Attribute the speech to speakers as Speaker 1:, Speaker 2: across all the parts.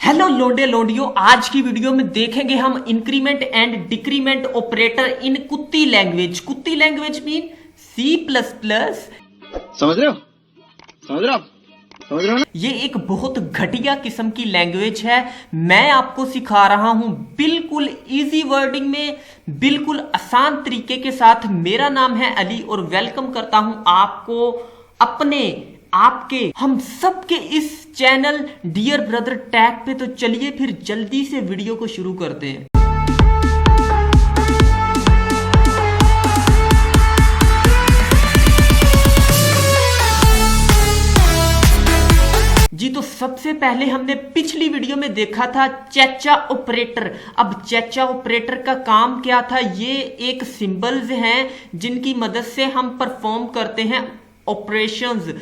Speaker 1: Hello Lode लोडियो, आज की video में देखेंगे हम increment and decrement operator in कुत्ती लैंग्वेज। कुत्ती लैंग्वेज मीन C++।
Speaker 2: समझ रहे हो? समझ रहे हो? समझ रहे हो ना?
Speaker 1: ये एक बहुत घटिया किस्म की लैंग्वेज है। मैं आपको सिखा रहा हूं बिल्कुल इजी वर्डिंग में, बिल्कुल आसान तरीके के साथ। मेरा नाम है अली और वेलकम करता हूं आपको अपने आपके हम सबके इस चैनल डियर ब्रदर टैग पे। तो चलिए फिर जल्दी से वीडियो को शुरू करते हैं। जी तो सबसे पहले हमने पिछली वीडियो में देखा था चेचा ऑपरेटर। अब चेचा ऑपरेटर का काम क्या था? ये एक सिंबल्स हैं जिनकी मदद से हम परफॉर्म करते हैं ऑपरेशंस।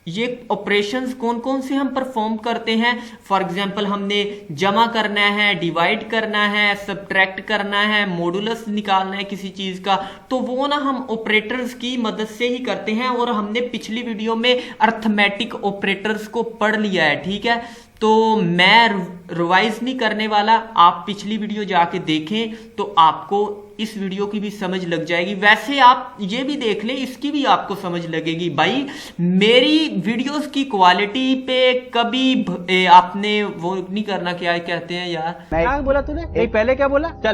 Speaker 1: ये ऑपरेशंस कौन कौन से हम परफॉर्म करते हैं? फॉर एग्जांपल हमने जमा करना है, डिवाइड करना है, सब्ट्रैक्ट करना है, मॉडुलस निकालना है किसी चीज का, तो वो ना हम ऑपरेटर्स की मदद से ही करते हैं। और हमने पिछली वीडियो में अर्थमेटिक ऑपरेटर्स को पढ़ लिया है, ठीक है? तो मैं रिवाइज नहीं करने वाला, आप पिछली वीडियो जाके देखें तो आपको इस वीडियो की भी समझ लग जाएगी। वैसे आप ये भी देख लें, इसकी भी आपको समझ लगेगी। भाई मेरी वीडियोस की क्वालिटी पे कभी आपने वो नहीं करना, क्या कहते हैं यार,
Speaker 3: क्या बोला तूने? नहीं पहले क्या बोला? चल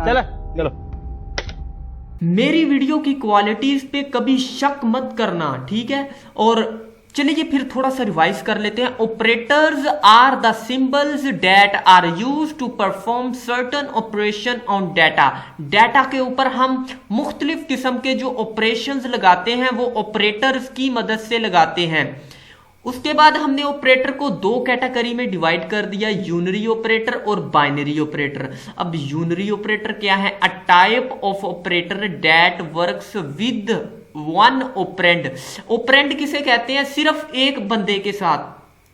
Speaker 3: चल चलो।
Speaker 1: मेरी वीडियो की क्वालिटीज पे कभी शक मत करना, ठीक है? और चलिए फिर थोड़ा सा रिवाइज कर लेते हैं। Operators are the symbols that are use to perform certain operation on data. Data के ऊपर हम मुख्तलिफ किस्म के जो ऑपरेशंस लगाते हैं वो ऑपरेटर्स की मदद से लगाते हैं। उसके बाद हमने ऑपरेटर को दो कैटेगरी में डिवाइड कर दिया, यूनरी ऑपरेटर और बाइनरी ऑपरेटर। अब यूनरी ऑपरेटर क्या है? A type of operator that works with one operand. Operand किसे कहते हैं? सिर्फ एक बंदे के साथ,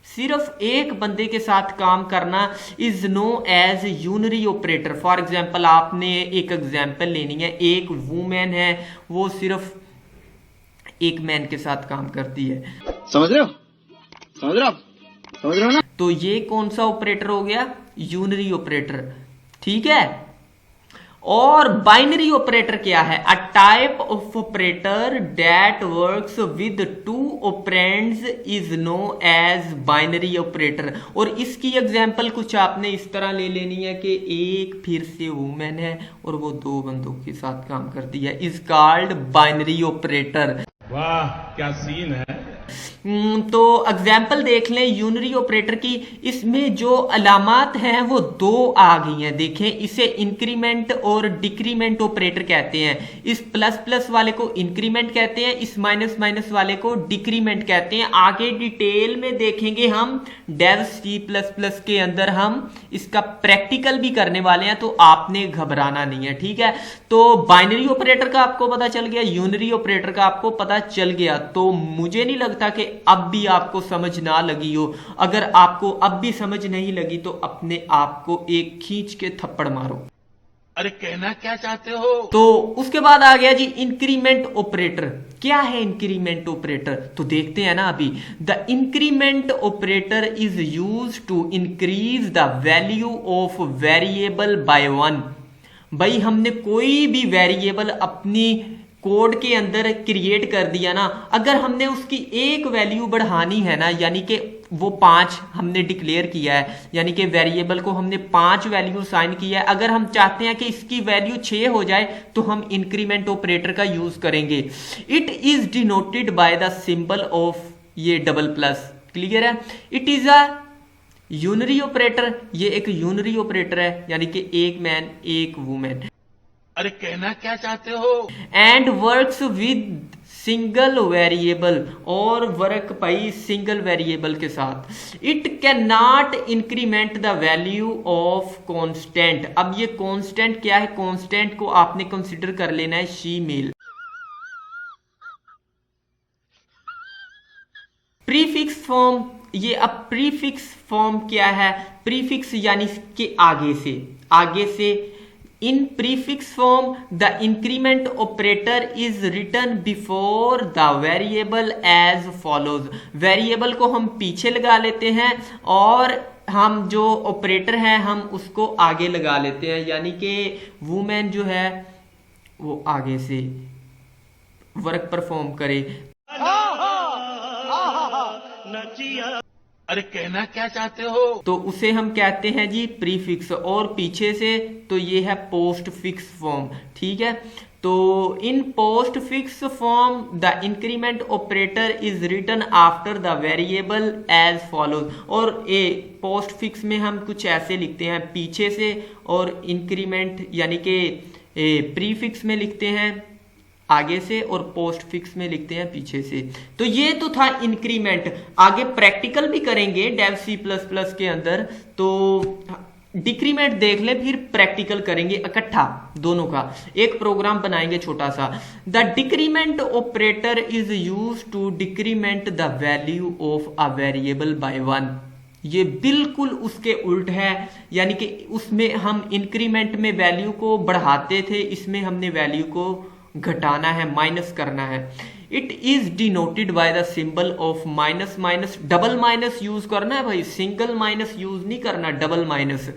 Speaker 1: सिर्फ एक बंदे के साथ काम करना is known as unary operator. For example आपने एक एग्जाम्पल लेनी है, एक वूमेन है, वो सिर्फ एक मैन के साथ काम करती है।
Speaker 2: समझ रहे हो? समझ रहे हो? समझ रहे हो ना?
Speaker 1: तो ये कौन सा ऑपरेटर हो गया? यूनरी ऑपरेटर, ठीक है? और बाइनरी ऑपरेटर क्या है? A type of operator that works with two operands is known as binary operator. और इसकी एग्जांपल कुछ आपने इस तरह ले लेनी है कि एक फिर से वुमेन है और वो दो बंदों के साथ काम करती है, इज कॉल्ड बाइनरी ऑपरेटर।
Speaker 4: वाह क्या सीन है।
Speaker 1: तो एग्जाम्पल देख लें यूनरी ऑपरेटर की। इसमें जो अलामात हैं वो दो आ गई हैं, देखें। इसे इंक्रीमेंट और डिक्रीमेंट ऑपरेटर कहते हैं। इस प्लस प्लस वाले को इंक्रीमेंट कहते हैं, इस माइनस माइनस वाले को डिक्रीमेंट कहते हैं। आगे डिटेल में देखेंगे हम डेव C++ के अंदर, हम इसका प्रैक्टिकल भी करने वाले हैं, तो आपने घबराना नहीं है, ठीक है? तो बाइनरी ऑपरेटर का आपको पता चल गया, यूनरी ऑपरेटर का आपको पता चल गया। तो मुझे नहीं लगता कि अब भी आपको समझ ना लगी हो। अगर आपको अब भी समझ नहीं लगी तो अपने आप को एक खींच के थप्पड़ मारो।
Speaker 4: अरे कहना क्या चाहते हो?
Speaker 1: तो उसके बाद आ गया जी इंक्रीमेंट ऑपरेटर। क्या है इंक्रीमेंट ऑपरेटर? तो देखते हैं ना अभी। The increment operator is use to increase the value of variable by 1। भाई हमने कोई भी वेरिएबल अपनी कोड के अंदर क्रिएट कर दिया ना, अगर हमने उसकी एक वैल्यू बढ़ानी है ना, यानी कि वो 5 हमने डिक्लेयर किया है, यानी कि वेरिएबल को हमने 5 वैल्यू साइन किया है, अगर हम चाहते हैं कि इसकी वैल्यू 6 हो जाए तो हम इंक्रीमेंट ऑपरेटर का यूज करेंगे। It is denoted by the symbol of ये डबल प्लस। क्लियर है? It is a unary operator. ये एक यूनरी ऑपरेटर है, यानी कि एक मैन एक वुमेन।
Speaker 4: अरे कहना क्या चाहते हो?
Speaker 1: And works with single variable, और वर्क भाई सिंगल वेरिएबल के साथ। It can not increment the value of constant. अब ये कांस्टेंट क्या है? कांस्टेंट को आपने कंसीडर कर लेना है शीमेल। प्रीफिक्स फॉर्म, ये अब प्रीफिक्स फॉर्म क्या है? प्रीफिक्स यानी कि आगे से In prefix form, the increment operator is written before the variable as follows. Variable को हम पीछे लगा लेते हैं और हम जो ऑपरेटर है हम उसको आगे लगा लेते हैं, यानी कि वुमेन जो है वो आगे से वर्क परफॉर्म करे।
Speaker 4: अरे कहना क्या चाहते हो?
Speaker 1: तो उसे हम कहते हैं जी प्रीफिक्स, और पीछे से तो ये है पोस्ट फिक्स फॉर्म। ठीक है, तो in postfix form the increment operator is written after the variable as follows. और ए पोस्ट फिक्स में हम कुछ ऐसे लिखते हैं पीछे से, और इंक्रीमेंट यानी कि प्रीफिक्स में लिखते हैं आगे से, और पोस्ट फिक्स में लिखते हैं पीछे से। तो ये तो था इंक्रीमेंट। आगे प्रैक्टिकल भी करेंगे डेव सी प्लस प्लस के अंदर, तो डिक्रीमेंट देख ले, फिर प्रैक्टिकल करेंगे इकट्ठा दोनों का। एक प्रोग्राम बनाएंगे छोटा सा। The decrement operator is use to decrement the value of a variable by 1। ये बिल्कुल उसके उल्ट है, यानी कि उसमें हम इंक्रीमेंट में वैल्यू को बढ़ाते थे, इसमें हमने वैल्यू को घटाना है, माइनस करना है। It is denoted by the symbol of minus minus. Double minus use करना है भाई, सिंगल माइनस यूज नहीं करना, double minus.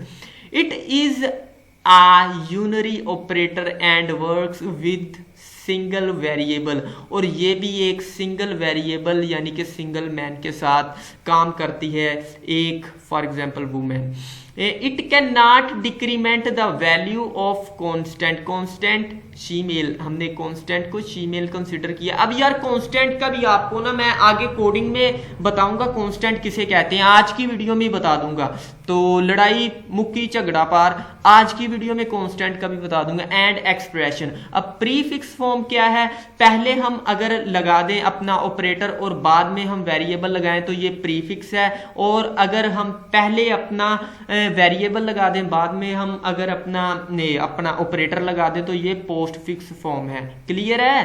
Speaker 1: It is a unary operator and works with single variable, और ये भी एक सिंगल वेरिएबल यानी कि सिंगल मैन के साथ काम करती है, एक for example women. It can not decrement the value of constant. Constant shemale, हमने कांस्टेंट को शीमेल कंसिडर किया। अब यार कांस्टेंट का भी आपको ना मैं आगे कोडिंग में बताऊंगा कांस्टेंट किसे कहते हैं, आज की वीडियो में बता दूंगा। तो लड़ाई मुक्की झगड़ा पार, आज की वीडियो में कांस्टेंट का भी बता दूंगा। And expression. अब प्रीफिक्स फॉर्म क्या है, पहले हम अगर लगा दें अपना ऑपरेटर और बाद में हम वेरिएबल लगाएं तो ये प्रीफिक्स है, और अगर हम पहले अपना वेरिएबल लगा दें बाद में हम अगर अपना ऑपरेटर लगा दें तो ये पोस्ट फिक्स फॉर्म है। क्लियर है?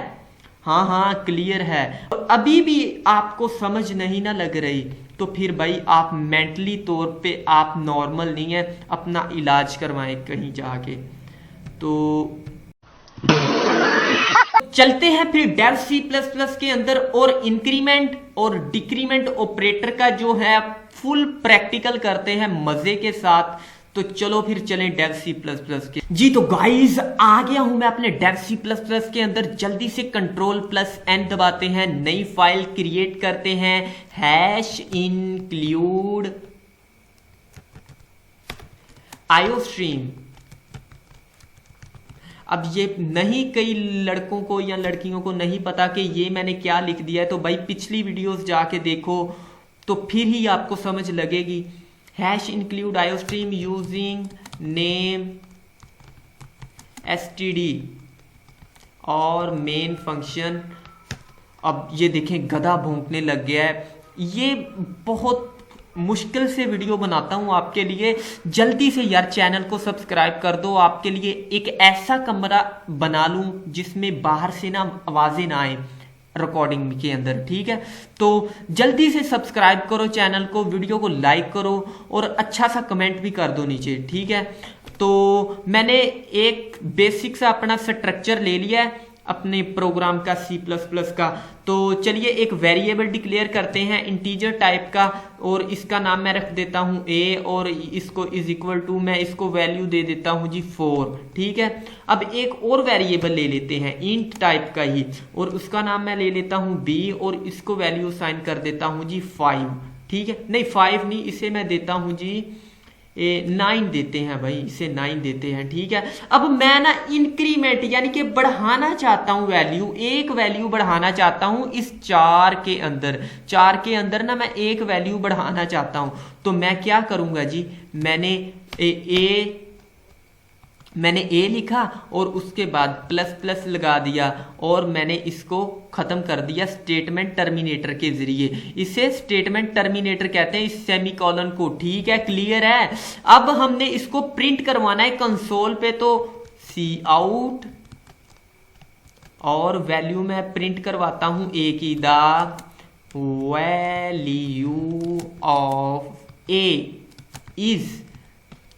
Speaker 1: हाँ हाँ क्लियर है। और अभी भी आपको समझ नहीं ना लग रही तो फिर भाई आप मेंटली तौर पे आप नॉर्मल नहीं है, अपना इलाज करवाएं कहीं जाके। तो चलते हैं फिर डेव सी प्लस प्लस के अंदर और इंक्रीमेंट और डिक्रीमेंट ऑपरेटर का जो है फुल प्रैक्टिकल करते हैं मजे के साथ। तो चलो फिर चलें डेव सी प्लस प्लस के। जी तो गाइस आ गया हूं मैं अपने डेव सी प्लस प्लस के अंदर। जल्दी से Ctrl+N दबाते हैं, नई फाइल क्रिएट करते हैं, हैश इंक्लूड आईओस्ट्रीम। अब ये नहीं, कई लड़कों को या लड़कियों को नहीं पता कि ये मैंने क्या लिख दिया है, तो भाई पिछली वीडियोस जाके देखो तो फिर ही आपको समझ लगेगी। Hash include iostream using name std और मेन फंक्शन। अब ये देखें गधा भौंकने लग गया है। ये बहुत मुश्किल से वीडियो बनाता हूं आपके लिए। जल्दी से यार चैनल को सब्सक्राइब कर दो। आपके लिए एक ऐसा कमरा बना लूं जिसमें बाहर से ना आवाजें ना आए रिकॉर्डिंग के अंदर, ठीक है? तो जल्दी से सब्सक्राइब करो चैनल को, वीडियो को लाइक करो और अच्छा सा कमेंट भी कर दो नीचे, ठीक है? तो मैंने एक बेसिक सा अपना स्ट्रक्चर ले लिया है अपने प्रोग्राम का सी प्लस प्लस का। तो चलिए एक वेरिएबल डिक्लेयर करते हैं इंटीजर टाइप का, और इसका नाम मैं रख देता हूं a, और इसको इज इक्वल टू मैं इसको वैल्यू दे देता हूं जी 4, ठीक है? अब एक और वेरिएबल ले लेते हैं इंट टाइप का ही, और उसका नाम मैं ले लेता हूं b, और इसको वैल्यू साइन कर देता हूं जी 5, ठीक है? नहीं 5 नहीं, इसे मैं देता हूं जी 9 देते हैं भाई, इसे 9 देते हैं, ठीक है? अब मैं ना इंक्रीमेंट यानी कि बढ़ाना चाहता हूं वैल्यू, एक वैल्यू बढ़ाना चाहता हूं इस 4 के अंदर। 4 के अंदर ना मैं एक वैल्यू बढ़ाना चाहता हूं, तो मैं क्या करूंगा जी, मैंने ए लिखा और उसके बाद प्लस प्लस लगा दिया, और मैंने इसको खत्म कर दिया स्टेटमेंट टर्मिनेटर के जरिए। इसे स्टेटमेंट टर्मिनेटर कहते हैं, इस सेमीकोलन को, ठीक है? क्लियर है? अब हमने इसको प्रिंट करवाना है कंसोल पे, तो सी आउट और वैल्यू मैं प्रिंट करवाता हूं ए की, the value of a is,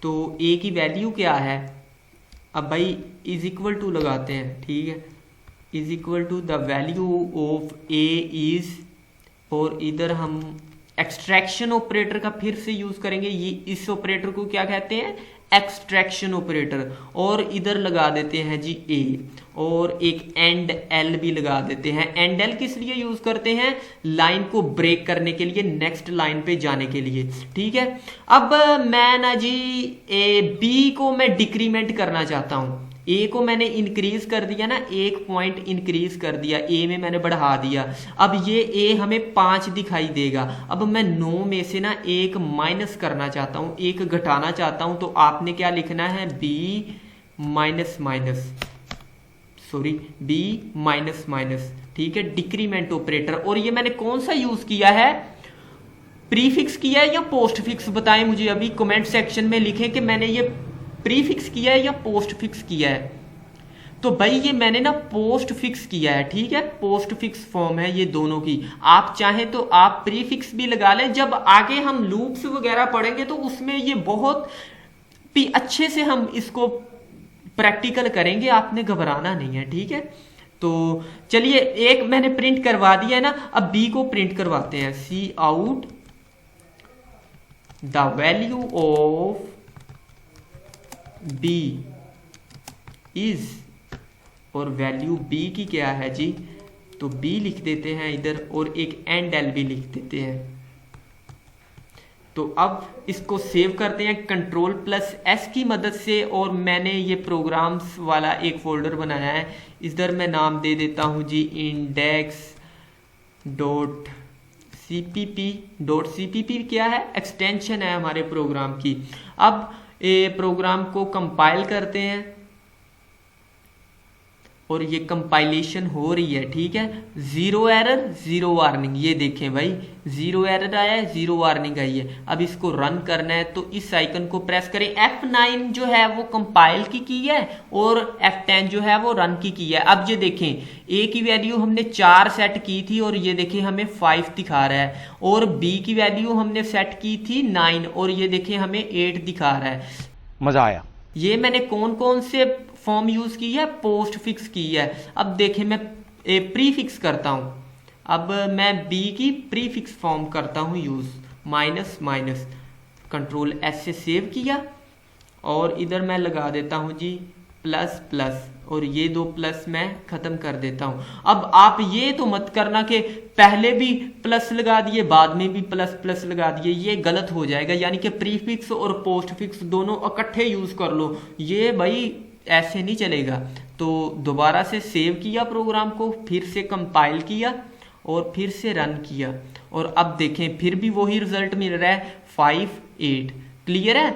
Speaker 1: तो ए की वैल्यू क्या है? अब भाई इज इक्वल टू लगाते हैं, ठीक है, is equal to the value of a is, और इधर हम एक्सट्रैक्शन ऑपरेटर का फिर से यूज करेंगे। ये इस ऑपरेटर को क्या कहते हैं, एक्सट्रैक्शन ऑपरेटर, और इधर लगा देते हैं जी ए, और एक एंड एल भी लगा देते हैं। एंड एल किस लिए यूज करते हैं, लाइन को ब्रेक करने के लिए, नेक्स्ट लाइन पे जाने के लिए, ठीक है। अब मैं ना जी बी को मैं डिक्रीमेंट करना चाहता हूं, ए को मैंने इंक्रीज कर दिया ना, 1 पॉइंट इंक्रीज कर दिया, ए में मैंने बढ़ा दिया। अब ये ए हमें 5 दिखाई देगा। अब मैं 9 में से ना 1 माइनस करना चाहता हूं, 1 घटाना चाहता हूं, तो आपने क्या लिखना है, b minus minus, sorry b minus minus, ठीक है, डिक्रीमेंट ऑपरेटर। और ये मैंने कौन सा यूज किया है, प्रीफिक्स किया है या पोस्ट फिक्स, बताएं मुझे अभी कमेंट सेक्शन में लिखें कि मैंने ये प्रीफिक्स किया है या पोस्ट फिक्स किया है। तो भाई ये मैंने ना पोस्ट फिक्स किया है, ठीक है, पोस्ट फिक्स फॉर्म है ये दोनों की। आप चाहें तो आप प्रीफिक्स भी लगा लें, जब आगे हम लूप्स वगैरह पढ़ेंगे तो उसमें ये बहुत भी अच्छे से हम इसको प्रैक्टिकल करेंगे, आपने घबराना नहीं है, ठीक है। तो चलिए एक मैंने प्रिंट करवा दिया है ना, अब बी को प्रिंट करवाते हैं, see out the value of B is, और वैल्यू बी की क्या है जी, तो बी लिख देते हैं इधर, और एक एंड एल भी लिख देते हैं। तो अब इसको सेव करते हैं Ctrl+S की मदद से, और मैंने ये प्रोग्राम्स वाला एक फोल्डर बनाया है, इधर मैं नाम दे देता हूं जी index.cpp क्या है, एक्सटेंशन है हमारे प्रोग्राम की। अब ये प्रोग्राम को कंपाइल करते हैं, और ये कंपाइलेशन हो रही है, ठीक है, 0 एरर 0 वार्निंग, ये देखें भाई 0 एरर आया है, 0 वार्निंग आई है। अब इसको रन करना है तो इस आइकन को प्रेस करें, F9 जो है वो कंपाइल की है, और F10 जो है वो रन की है। अब ये देखें A की वैल्यू हमने 4 सेट की थी, और ये देखें हमें 5 दिखा रहा है, और B की वैल्यू हमने सेट की थी 9, और ये देखें हमें 8 दिखा रहा है।
Speaker 3: मजा आया।
Speaker 1: ये मैंने कौन कौन से फॉर्म यूज की है, पोस्ट फिक्स की है। अब देखें मैं प्रीफिक्स करता हूं, अब मैं बी की प्रीफिक्स फॉर्म करता हूं यूज, माइनस माइनस, Ctrl+S से सेव किया, और इधर मैं लगा देता हूं जी प्लस प्लस, और ये 2 प्लस मैं खत्म कर देता हूं। अब आप ये तो मत करना कि पहले भी प्लस लगा दिए बाद में भी प्लस प्लस लगा दिए, ये गलत हो जाएगा। यानी कि प्रीफिक्स और पोस्ट फिक्स दोनों इकट्ठे यूज कर लो, ये भाई ऐसे नहीं चलेगा। तो दोबारा से सेव किया प्रोग्राम को, फिर से कंपाइल किया, और फिर से रन किया, और अब देखें फिर भी वही रिजल्ट मिल रहा है 5 8। क्लियर है।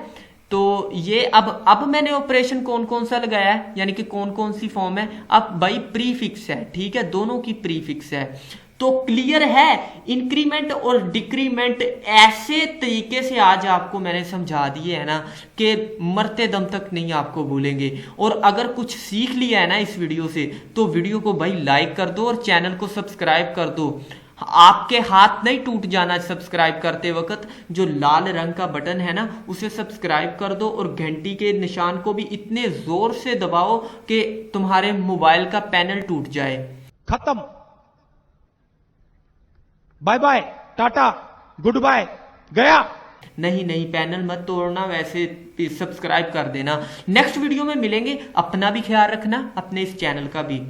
Speaker 1: तो ये अब मैंने ऑपरेशन कौन कौन सा लगाया है, यानी कि कौन कौन सी फॉर्म है। अब भाई प्रीफिक्स है, ठीक है, दोनों की प्रीफिक्स है। तो क्लियर है, इंक्रीमेंट और डिक्रीमेंट ऐसे तरीके से आज आपको मैंने समझा दिए है ना कि मरते दम तक नहीं आपको भूलेंगे। और अगर कुछ सीख लिया है ना इस वीडियो से, तो वीडियो को भाई लाइक कर दो और चैनल को सब्सक्राइब कर दो। आपके हाथ नहीं टूट जाना सब्सक्राइब करते वक्त, जो लाल रंग का बटन है ना उसे सब्सक्राइब कर दो, और घंटी के निशान को भी इतने जोर से दबाओ कि तुम्हारे मोबाइल का पैनल टूट जाए।
Speaker 3: खत्म। Bye bye, tata, goodbye, गया।
Speaker 1: नहीं नहीं, पैनल मत तोड़ना, वैसे सब्सक्राइब कर देना। नेक्स्ट वीडियो में मिलेंगे, अपना भी ख्याल रखना, अपने इस चैनल का भी।